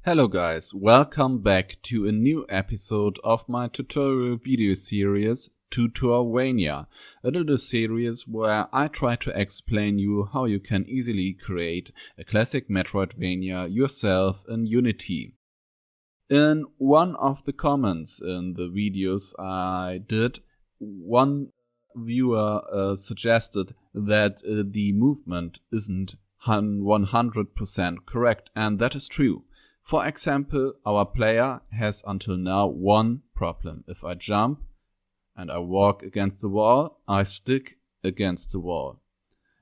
Hello guys, welcome back to a new episode of my tutorial video series Metroidvania, a little series where I try to explain you how you can easily create a classic Metroidvania yourself in Unity. In one of the comments in the videos I did, one viewer suggested that the movement isn't 100% correct, and that is true. For example, our player has until now one problem. If I jump and I walk against the wall, I stick against the wall.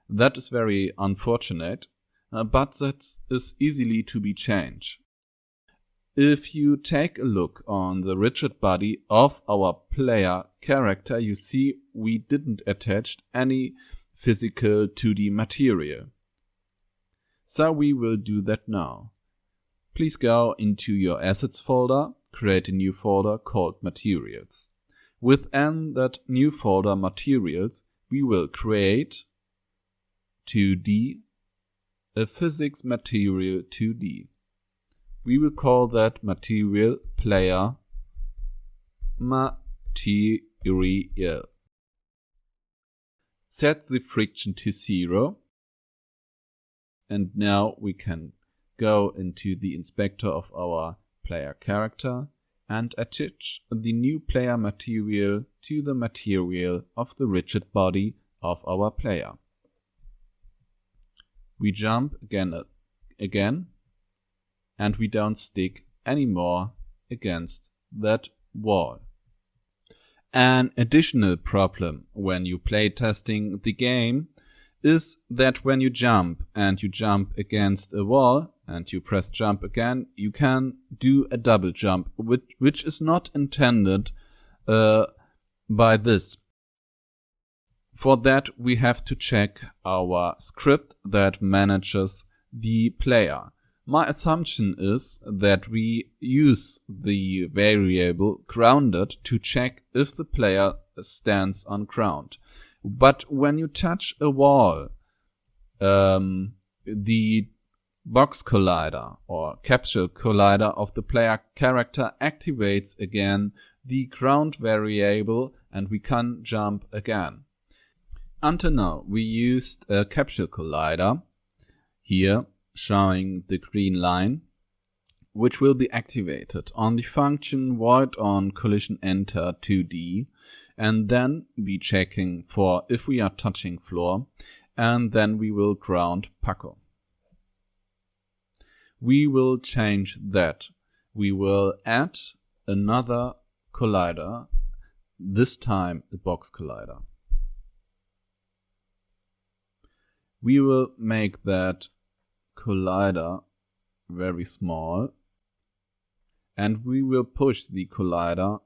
That is very unfortunate, but that is easily to be changed. If you take a look on the rigid body of our player character, you see we didn't attach any physical 2D material. So we will do that now. Please go into your assets folder, create a new folder called materials. Within that new folder materials, we will create 2D, a physics material 2D. We will call that material player material. Set the friction to 0. And now we can go into the inspector of our player character and attach the new player material to the material of the rigid body of our player. We jump again, and we don't stick anymore against that wall. An additional problem when you play testing the game is that when you jump and you jump against a wall and you press jump again, you can do a double jump, which is not intended by this. For that, we have to check our script that manages the player. My assumption is that we use the variable grounded to check if the player stands on ground. But when you touch a wall, the box collider or capsule collider of the player character activates again the ground variable and we can jump again. Until now, we used a capsule collider here showing the green line, which will be activated on the function void on collision enter 2D, and then be checking for if we are touching floor, and then we will ground Paco. We will change that. We will add another collider, this time a box collider. We will make that collider very small, and we will push the collider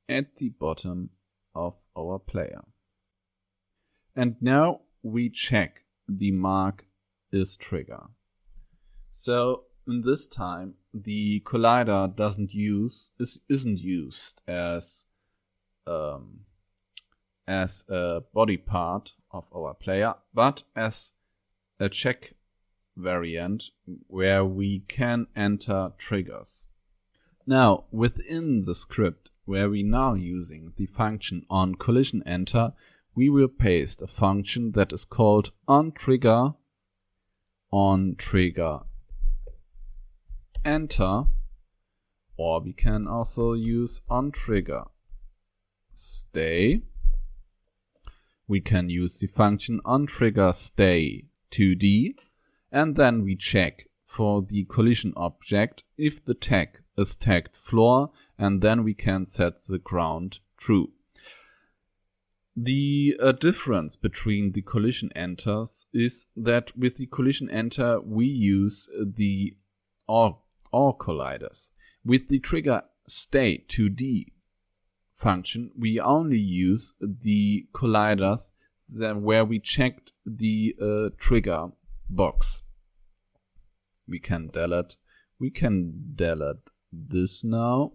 at the bottom of our player. And now we check the mark is trigger. So in this time the collider isn't used as a body part of our player, but as a check variant where we can enter triggers. Now within the script where we now using the function on collision enter, we will paste a function that is called on trigger enter, or we can also use on trigger stay. We can use the function on trigger stay 2D, and then we check for the collision object if the tag is tagged floor, and then we can set the ground true. The difference between the collision enters is that with the collision enter we use the all colliders. With the trigger stay 2D function we only use the colliders where we checked the trigger box. We can delete this now,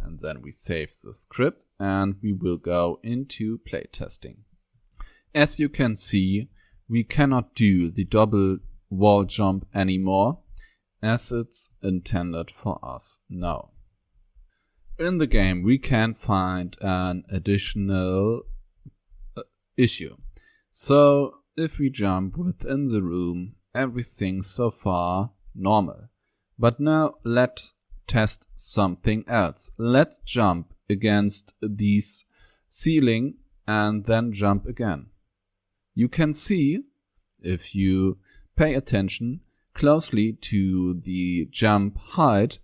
and then we save the script and we will go into playtesting. As you can see, we cannot do the double wall jump anymore, as it's intended for us now. In the game we can find an additional issue. So if we jump within the room, everything so far normal. But now let's test something else. Let's jump against this ceiling and then jump again. You can see, if you pay attention closely to the jump height,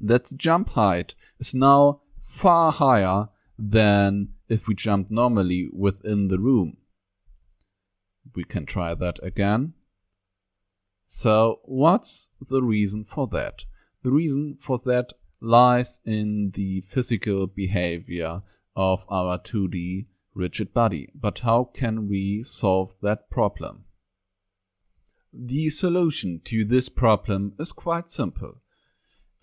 that the jump height is now far higher than if we jump normally within the room. We can try that again. So what's the reason for that? The reason for that lies in the physical behavior of our 2D rigid body. But how can we solve that problem? The solution to this problem is quite simple.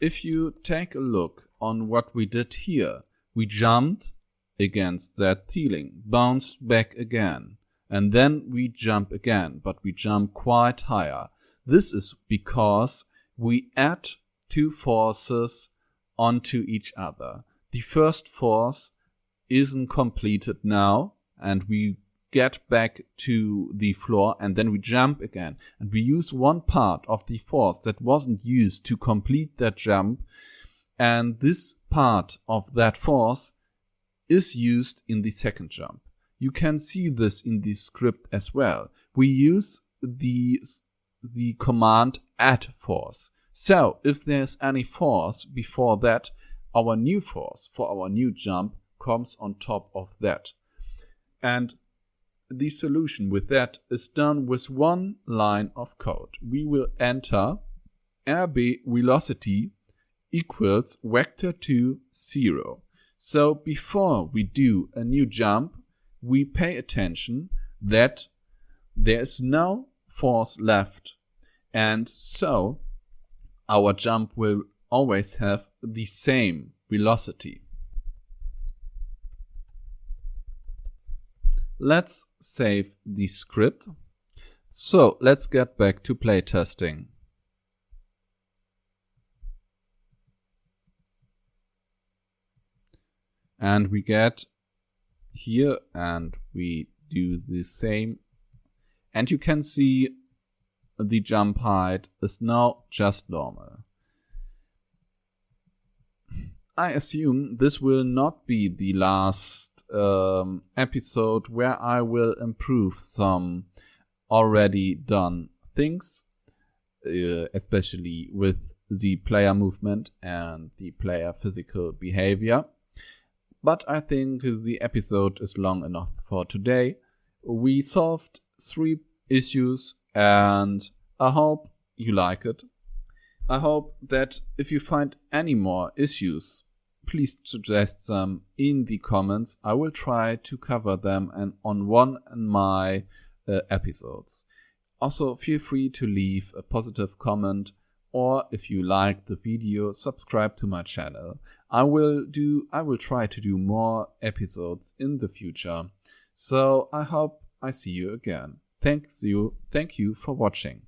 If you take a look on what we did here, we jumped against that ceiling, bounced back again, and then we jump again, but we jump quite higher. This is because we add two forces onto each other. The first force isn't completed now, and we get back to the floor, and then we jump again. And we use one part of the force that wasn't used to complete that jump, and this part of that force is used in the second jump. You can see this in the script as well. We use the command add force. So if there's any force before that, our new force for our new jump comes on top of that. And the solution with that is done with one line of code. We will enter RB velocity equals vector2 0. So before we do a new jump, we pay attention that there is no force left, and so our jump will always have the same velocity. Let's save the script. So let's get back to playtesting. And we get here and we do the same. And you can see the jump height is now just normal. I assume this will not be the last episode where I will improve some already done things, especially with the player movement and the player physical behavior. But I think the episode is long enough for today. We solved 3 issues and I hope you like it. I hope that if you find any more issues, please suggest them in the comments. I will try to cover them on one of my episodes. Also, feel free to leave a positive comment, or if you like the video, subscribe to my channel. I will try to do more episodes in the future. So I hope I see you again. Thank you for watching.